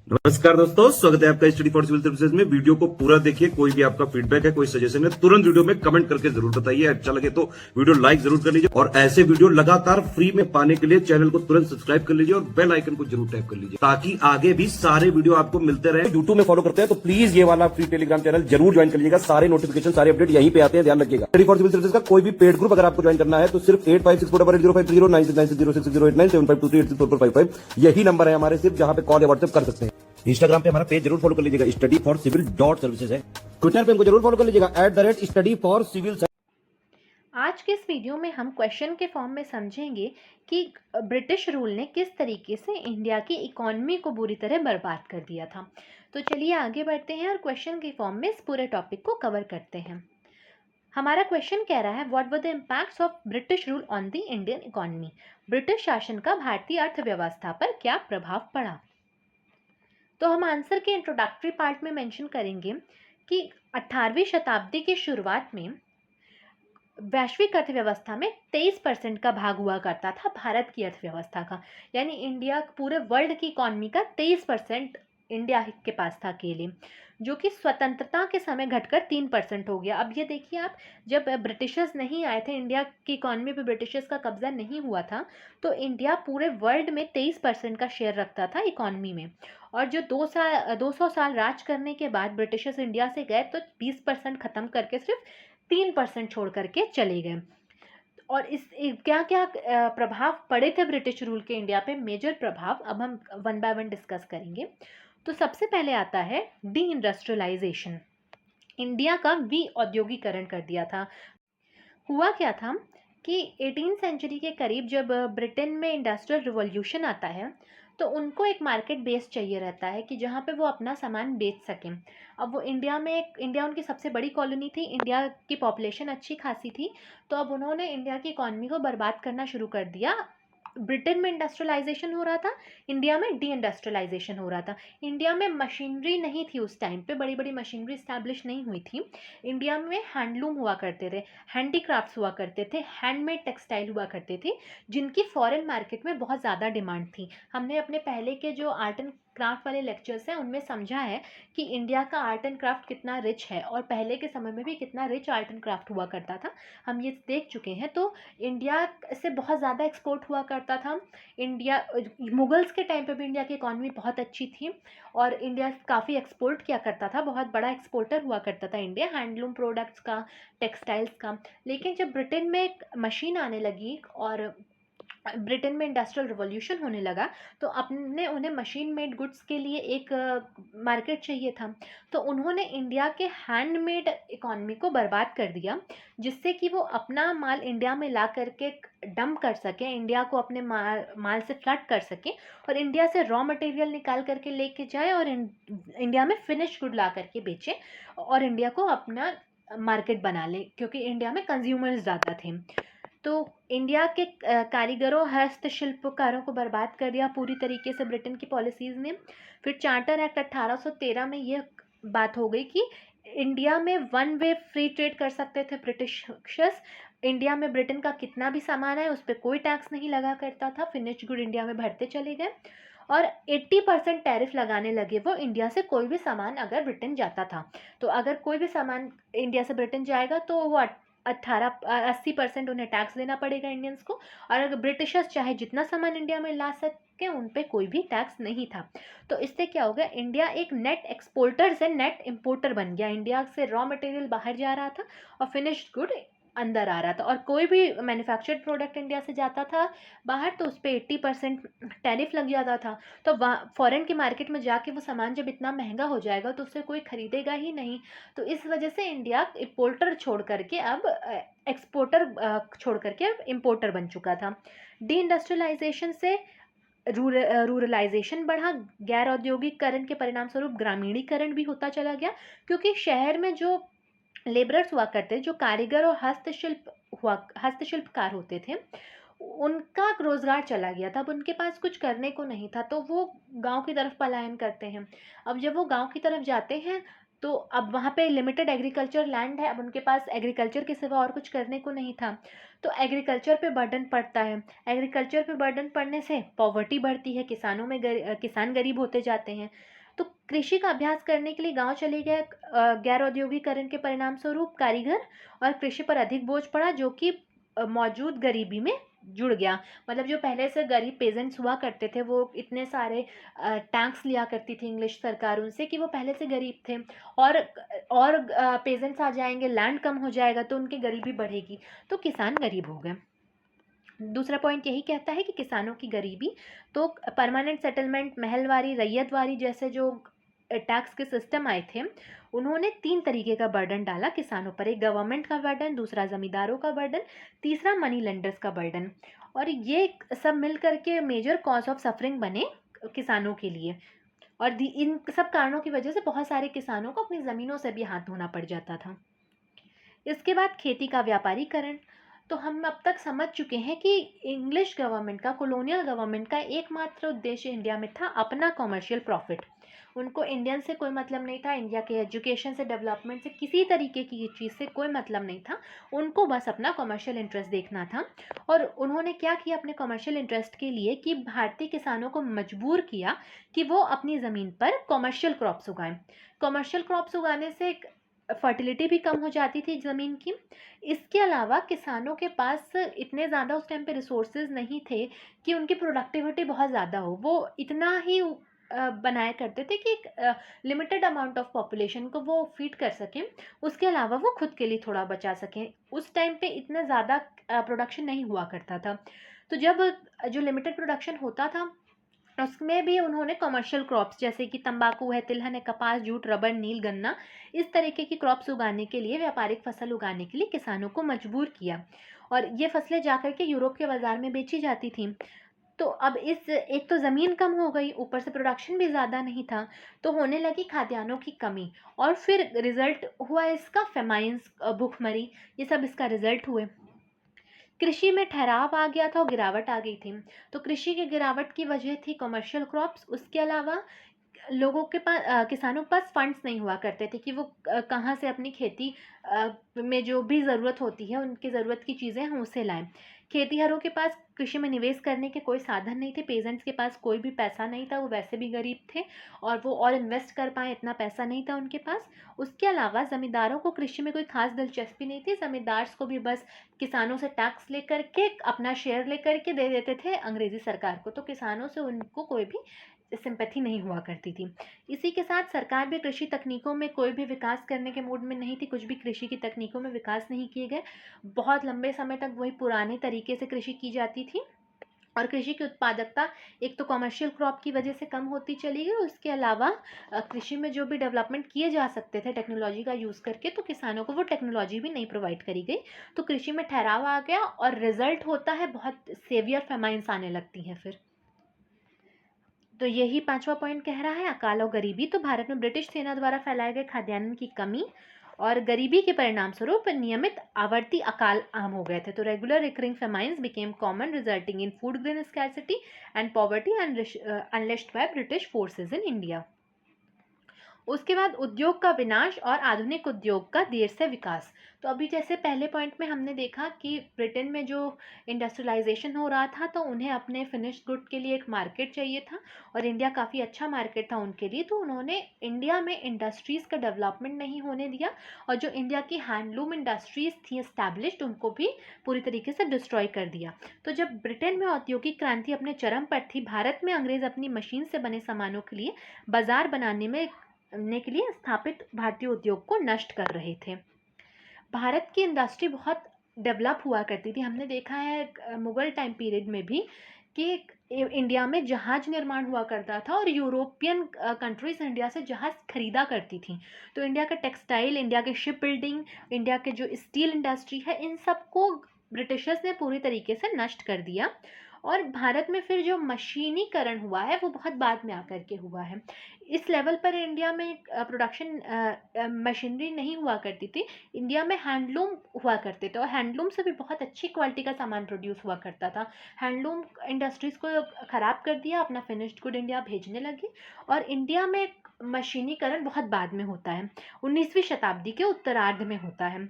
नमस्कार दोस्तों, स्वागत है आपका स्टडी फॉर सिविल सर्विसेज में। वीडियो को पूरा देखिए। कोई भी आपका फीडबैक है, कोई सजेशन है, तुरंत वीडियो में कमेंट करके जरूर बताइए। अच्छा लगे तो वीडियो लाइक जरूर कर लीजिए और ऐसे वीडियो लगातार फ्री में पाने के लिए चैनल को तुरंत सब्सक्राइब कर लीजिए और बेल आइकन को जरूर टैप कर लीजिए ताकि आगे भी सारे वीडियो आपको मिलते रहे। यूट्यूब में फॉलो करते हैं तो प्लीज ये वाला फ्री टेलीग्राम चैनल जरूर ज्वाइन कर लीजिएगा। सारे नोटिफिकेशन, सारे अपडेट यहीं पे आते हैं, ध्यान रखिएगा। स्टडी फॉर सिविल सर्विसेज का कोई भी पेड ग्रुप अगर आपको ज्वाइन करना है तो सिर्फ 85648096960609797523864455 यही नंबर है हमारे, सिर्फ जहां पे कॉल या व्हाट्सएप कर सकते हैं। इंस्टाग्राम पे हमारा पेज जरूर फॉलो कर लीजिएगा, स्टडी फॉर सिविल .सर्विसेज है। ट्विटर पे हमको जरूर फॉलो कर लीजिएगा, @study for civil। आज के इस वीडियो में हम क्वेश्चन के फॉर्म में समझेंगे कि ब्रिटिश रूल ने किस तरीके से इंडिया की इकॉनमी को बुरी तरह बर्बाद कर दिया था। तो चलिए आगे बढ़ते हैं और क्वेश्चन के फॉर्म में इस पूरे टॉपिक को कवर करते हैं। हमारा क्वेश्चन कह रहा है what were the impacts of British rule on the Indian economy. British शासन का भारतीय अर्थव्यवस्था पर क्या प्रभाव पड़ा। तो हम आंसर के इंट्रोडक्टरी पार्ट में मेंशन करेंगे कि 18वीं शताब्दी की शुरुआत में वैश्विक अर्थव्यवस्था में 23% का भाग हुआ करता था भारत की अर्थव्यवस्था का, यानी इंडिया पूरे वर्ल्ड की इकॉनमी का 23% इंडिया के पास था अकेले, जो कि स्वतंत्रता के समय घटकर 3% हो गया। अब ये देखिए आप, जब ब्रिटिशर्स नहीं आए थे, इंडिया की इकॉनमी पे ब्रिटिशर्स का कब्जा नहीं हुआ था, तो इंडिया पूरे वर्ल्ड में 23% का शेयर रखता था इकॉनमी में। और जो 200 साल राज करने के बाद ब्रिटिशर्स इंडिया से गए तो 20% ख़त्म करके सिर्फ 3% छोड़ करके चले गए। और इस क्या क्या प्रभाव पड़े थे ब्रिटिश रूल के इंडिया पे, मेजर प्रभाव, अब हम वन बाय वन डिस्कस करेंगे। तो सबसे पहले आता है डी इंडस्ट्रियलाइजेशन। इंडिया का औद्योगिकरण कर दिया था। हुआ क्या था कि 18 सेंचुरी के करीब जब ब्रिटेन में इंडस्ट्रियल रिवॉल्यूशन आता है तो उनको एक मार्केट बेस चाहिए रहता है कि जहाँ पे वो अपना सामान बेच सकें। अब वो इंडिया उनकी सबसे बड़ी कॉलोनी थी, इंडिया की पॉपुलेशन अच्छी खासी थी, तो अब उन्होंने इंडिया की इकॉनमी को बर्बाद करना शुरू कर दिया। ब्रिटेन में इंडस्ट्रियलाइजेशन हो रहा था, इंडिया में डी इंडस्ट्रियलाइजेशन हो रहा था। इंडिया में मशीनरी नहीं थी उस टाइम पे, बड़ी बड़ी मशीनरी इस्टेब्लिश नहीं हुई थी। इंडिया में हैंडलूम हुआ करते थे, हैंडीक्राफ्ट्स हुआ करते थे, हैंडमेड टेक्सटाइल हुआ करते थे, जिनकी फॉरेन मार्केट में बहुत ज़्यादा डिमांड थी। हमने अपने पहले के जो आर्ट एंड क्राफ्ट वाले लेक्चर्स हैं उनमें समझा है कि इंडिया का आर्ट एंड क्राफ्ट कितना रिच है और पहले के समय में भी कितना रिच आर्ट एंड क्राफ्ट हुआ करता था, हम ये देख चुके हैं। तो इंडिया से बहुत ज़्यादा एक्सपोर्ट हुआ करता था। इंडिया मुगल्स के टाइम पे भी इंडिया की इकॉनमी बहुत अच्छी थी और इंडिया काफ़ी एक्सपोर्ट किया करता था, बहुत बड़ा एक्सपोर्टर हुआ करता था इंडिया, हैंडलूम प्रोडक्ट्स का, टेक्सटाइल्स का। लेकिन जब ब्रिटेन में एक मशीन आने लगी और ब्रिटेन में इंडस्ट्रियल रिवॉल्यूशन होने लगा तो अपने उन्हें मशीन मेड गुड्स के लिए एक मार्केट चाहिए था। तो उन्होंने इंडिया के हैंडमेड इकॉनमी को बर्बाद कर दिया, जिससे कि वो अपना माल इंडिया में ला करके डंप कर सके, इंडिया को अपने माल से फ्लड कर सके और इंडिया से रॉ मटेरियल निकाल करके लेके जाए और इंडिया में फिनिश गुड ला करके बेचे और इंडिया को अपना मार्केट बना ले, क्योंकि इंडिया में कंज्यूमर्स ज़्यादा थे। तो इंडिया के कारीगरों, हस्तशिल्पकारों को बर्बाद कर दिया पूरी तरीके से ब्रिटेन की पॉलिसीज़ ने। फिर चार्टर एक्ट 1813 में यह बात हो गई कि इंडिया में वन वे फ्री ट्रेड कर सकते थे ब्रिटिशर्स। इंडिया में ब्रिटेन का कितना भी सामान है उस पर कोई टैक्स नहीं लगा करता था, फिनिश गुड इंडिया में भरते चले गए और 80% टैरिफ लगाने लगे वो इंडिया से कोई भी सामान अगर ब्रिटेन जाता था। तो अगर कोई भी सामान इंडिया से ब्रिटेन जाएगा तो वो 80% उन्हें टैक्स देना पड़ेगा इंडियंस को, और अगर ब्रिटिशर्स चाहे जितना सामान इंडिया में ला सके उन पे कोई भी टैक्स नहीं था। तो इससे क्या हो गया, इंडिया एक नेट एक्सपोर्टर से नेट इम्पोर्टर बन गया। इंडिया से रॉ मटेरियल बाहर जा रहा था और फिनिश्ड गुड अंदर आ रहा था, और कोई भी मैन्युफैक्चर्ड प्रोडक्ट इंडिया से जाता था बाहर तो उस पर 80% टैरिफ लग जाता था। तो वहाँ फॉरेन की मार्केट में जाके वो सामान जब इतना महंगा हो जाएगा तो उससे कोई खरीदेगा ही नहीं। तो इस वजह से इंडिया इम्पोर्टर छोड़ करके अब एक्सपोर्टर छोड़ करके अब इम्पोर्टर बन चुका था। डी इंडस्ट्रियलाइजेशन से रूरलाइजेशन बढ़ा, गैर औद्योगिकरण के परिणाम स्वरूप ग्रामीणीकरण भी होता चला गया, क्योंकि शहर में जो लेबरर्स हुआ करते, जो कारीगर और हस्तशिल्पकार होते थे, उनका रोजगार चला गया था। अब उनके पास कुछ करने को नहीं था तो वो गांव की तरफ पलायन करते हैं। अब जब वो गांव की तरफ जाते हैं तो अब वहाँ पे लिमिटेड एग्रीकल्चर लैंड है, अब उनके पास एग्रीकल्चर के सिवा और कुछ करने को नहीं था, तो एग्रीकल्चर पे बर्डन पड़ता है। एग्रीकल्चर पे बर्डन पड़ने से पॉवर्टी बढ़ती है, किसान गरीब होते जाते हैं। तो कृषि का अभ्यास करने के लिए गांव चले गए गैर औद्योगिकरण के परिणाम स्वरूप कारीगर, और कृषि पर अधिक बोझ पड़ा, जो कि मौजूद गरीबी में जुड़ गया। मतलब जो पहले से गरीब पेजेंट्स हुआ करते थे, वो इतने सारे टैक्स लिया करती थी इंग्लिश सरकार उनसे कि वो पहले से गरीब थे, और पेजेंट्स आ जाएंगे, लैंड कम हो जाएगा, तो उनकी गरीबी बढ़ेगी, तो किसान गरीब हो गए। दूसरा पॉइंट यही कहता है कि किसानों की गरीबी, तो परमानेंट सेटलमेंट, महलवारी, रैयतवारी जैसे जो टैक्स के सिस्टम आए थे, उन्होंने 3 तरीके का बर्डन डाला किसानों पर। एक गवर्नमेंट का बर्डन, दूसरा ज़मींदारों का बर्डन, तीसरा मनी लेंडर्स का बर्डन। और ये सब मिल करके मेजर कॉज ऑफ सफरिंग बने किसानों के लिए। और इन सब कारणों की वजह से बहुत सारे किसानों को अपनी ज़मीनों से भी हाथ धोना पड़ जाता था। इसके बाद खेती का व्यापारीकरण। तो हम अब तक समझ चुके हैं कि इंग्लिश गवर्नमेंट का, कॉलोनियल गवर्नमेंट का एकमात्र उद्देश्य इंडिया में था अपना कॉमर्शियल प्रॉफिट। उनको इंडियन से कोई मतलब नहीं था, इंडिया के एजुकेशन से, डेवलपमेंट से, किसी तरीके की चीज़ से कोई मतलब नहीं था। उनको बस अपना कॉमर्शियल इंटरेस्ट देखना था। और उन्होंने क्या किया अपने कॉमर्शियल इंटरेस्ट के लिए, कि भारतीय किसानों को मजबूर किया कि वो अपनी ज़मीन पर कॉमर्शियल क्रॉप्स उगाएं। कॉमर्शियल क्रॉप्स उगाने से फर्टिलिटी भी कम हो जाती थी ज़मीन की। इसके अलावा किसानों के पास इतने ज़्यादा उस टाइम पे रिसोर्सेज नहीं थे कि उनकी प्रोडक्टिविटी बहुत ज़्यादा हो। वो इतना ही बनाया करते थे कि एक लिमिटेड अमाउंट ऑफ पॉपुलेशन को वो फीड कर सकें, उसके अलावा वो खुद के लिए थोड़ा बचा सकें। उस टाइम पे इतना ज़्यादा प्रोडक्शन नहीं हुआ करता था। तो जब जो लिमिटेड प्रोडक्शन होता था, उसमें भी उन्होंने कमर्शियल क्रॉप्स जैसे कि तंबाकू है, तिलहन है, कपास, जूट, रबर, नील, गन्ना, इस तरीके की क्रॉप्स उगाने के लिए, व्यापारिक फसल उगाने के लिए किसानों को मजबूर किया। और ये फसलें जाकर के यूरोप के बाज़ार में बेची जाती थीं। तो अब इस एक तो ज़मीन कम हो गई, ऊपर से प्रोडक्शन भी ज़्यादा नहीं था, तो होने लगी खाद्यान्नों की कमी। और फिर रिज़ल्ट हुआ इसका फेमाइन्स, भूखमरी, ये सब इसका रिज़ल्ट हुए। कृषि में ठहराव आ गया था और गिरावट आ गई थी। तो कृषि की गिरावट की वजह थी कमर्शियल क्रॉप्स। उसके अलावा लोगों के पास, किसानों के पास फंड्स नहीं हुआ करते थे कि वो कहाँ से अपनी खेती में जो भी ज़रूरत होती है, उनकी ज़रूरत की चीज़ें हम उसे लाएं। खेतीहरों के पास कृषि में निवेश करने के कोई साधन नहीं थे, पेजेंट्स के पास कोई भी पैसा नहीं था, वो वैसे भी गरीब थे, और वो और इन्वेस्ट कर पाएँ इतना पैसा नहीं था उनके पास। उसके अलावा ज़मींदारों को कृषि में कोई खास दिलचस्पी नहीं थी। ज़मींदार्स को भी बस किसानों से टैक्स लेकर के, अपना शेयर लेकर के दे देते थे अंग्रेज़ी सरकार को, तो किसानों से उनको कोई भी सिंपैथी नहीं हुआ करती थी। इसी के साथ सरकार भी कृषि तकनीकों में कोई भी विकास करने के मूड में नहीं थी, कुछ भी कृषि की तकनीकों में विकास नहीं किए गए। बहुत लंबे समय तक वही पुराने तरीके से कृषि की जाती थी, और कृषि की उत्पादकता एक तो कमर्शियल क्रॉप की वजह से कम होती चली गई, उसके अलावा कृषि में जो भी डेवलपमेंट किए जा सकते थे टेक्नोलॉजी का यूज़ करके, तो किसानों को वो टेक्नोलॉजी भी नहीं प्रोवाइड करी गई। तो कृषि में ठहराव आ गया, और रिजल्ट होता है बहुत सेवियर फेमाइन्स आने लगती हैं फिर। तो यही 5वां पॉइंट कह रहा है अकाल और गरीबी। तो भारत में ब्रिटिश सेना द्वारा फैलाए गए खाद्यान्न की कमी और गरीबी के परिणाम स्वरूप नियमित आवर्ती अकाल आम हो गए थे। तो regular recurring famines became common, resulting in food grain scarcity and poverty unleashed by British forces in India. उसके बाद उद्योग का विनाश और आधुनिक उद्योग का देर से विकास। तो अभी जैसे पहले पॉइंट में हमने देखा कि ब्रिटेन में जो इंडस्ट्रियलाइजेशन हो रहा था, तो उन्हें अपने फिनिश्ड गुड के लिए एक मार्केट चाहिए था, और इंडिया काफ़ी अच्छा मार्केट था उनके लिए, तो उन्होंने इंडिया में इंडस्ट्रीज़ का डेवलपमेंट नहीं होने दिया, और जो इंडिया की हैंडलूम इंडस्ट्रीज़ थी एस्टैब्लिश्ड, उनको भी पूरी तरीके से डिस्ट्रॉय कर दिया। तो जब ब्रिटेन में औद्योगिक क्रांति अपने चरम पर थी, भारत में अंग्रेज़ अपनी मशीन से बने सामानों के लिए बाजार बनाने के लिए स्थापित भारतीय उद्योग को नष्ट कर रहे थे। भारत की इंडस्ट्री बहुत डेवलप हुआ करती थी। हमने देखा है मुगल टाइम पीरियड में भी कि इंडिया में जहाज निर्माण हुआ करता था, और यूरोपियन कंट्रीज इंडिया से जहाज खरीदा करती थी। तो इंडिया का टेक्सटाइल, इंडिया के शिप बिल्डिंग, इंडिया के जो स्टील इंडस्ट्री है, इन सबको ब्रिटिशर्स ने पूरी तरीके से नष्ट कर दिया। और भारत में फिर जो मशीनीकरण हुआ है वो बहुत बाद में आकर के हुआ है। इस लेवल पर इंडिया में प्रोडक्शन मशीनरी नहीं हुआ करती थी। इंडिया में हैंडलूम हुआ करते थे और हैंडलूम से भी बहुत अच्छी क्वालिटी का सामान प्रोड्यूस हुआ करता था। हैंडलूम इंडस्ट्रीज़ को ख़राब कर दिया, अपना फिनिश्ड गुड इंडिया भेजने लगी और इंडिया में मशीनीकरण बहुत बाद में होता है, 19वीं शताब्दी के उत्तरार्ध में होता है।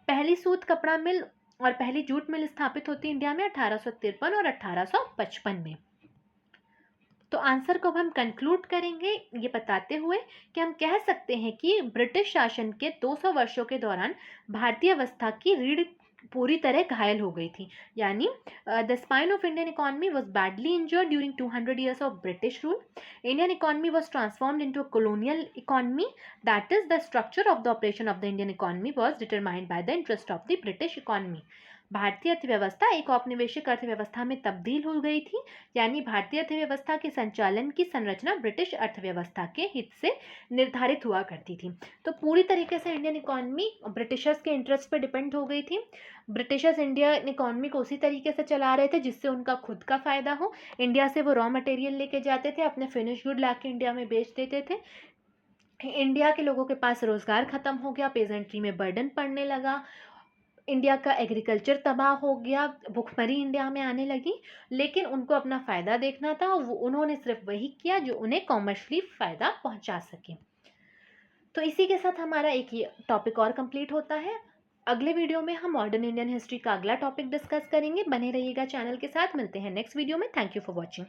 पहली सूत कपड़ा मिल और पहली जूट मिल स्थापित होती है इंडिया में 1853 और 1855 में। तो आंसर को अब हम कंक्लूड करेंगे ये बताते हुए कि हम कह सकते हैं कि ब्रिटिश शासन के 200 वर्षों के दौरान भारतीय अवस्था की रीढ़ पूरी तरह घायल हो गई थी। यानी the spine of Indian economy was badly injured during 200 years of British rule. Indian economy was transformed into a colonial economy. That is, the structure of the operation of the Indian economy was determined by the interest of the British economy. भारतीय अर्थव्यवस्था एक औपनिवेशिक अर्थव्यवस्था में तब्दील हो गई थी। यानी भारतीय अर्थव्यवस्था के संचालन की संरचना ब्रिटिश अर्थव्यवस्था के हित से निर्धारित हुआ करती थी। तो पूरी तरीके से इंडियन इकोनॉमी ब्रिटिशर्स के इंटरेस्ट पर डिपेंड हो गई थी। ब्रिटिशर्स इंडियन इकोनॉमी को उसी तरीके से चला रहे थे जिससे उनका खुद का फ़ायदा हो। इंडिया से वो रॉ मटेरियल लेके जाते थे, अपने फिनिश गुड ला के इंडिया में बेच देते थे। इंडिया के लोगों के पास रोज़गार ख़त्म हो गया, पेजेंट्री में बर्डन पड़ने लगा, इंडिया का एग्रीकल्चर तबाह हो गया, भुखमरी इंडिया में आने लगी। लेकिन उनको अपना फ़ायदा देखना था, वो उन्होंने सिर्फ वही किया जो उन्हें कॉमर्शली फ़ायदा पहुंचा सके। तो इसी के साथ हमारा एक ये टॉपिक और कंप्लीट होता है। अगले वीडियो में हम मॉडर्न इंडियन हिस्ट्री का अगला टॉपिक डिस्कस करेंगे। बने रहिएगा चैनल के साथ। मिलते हैं नेक्स्ट वीडियो में। Thank you for watching.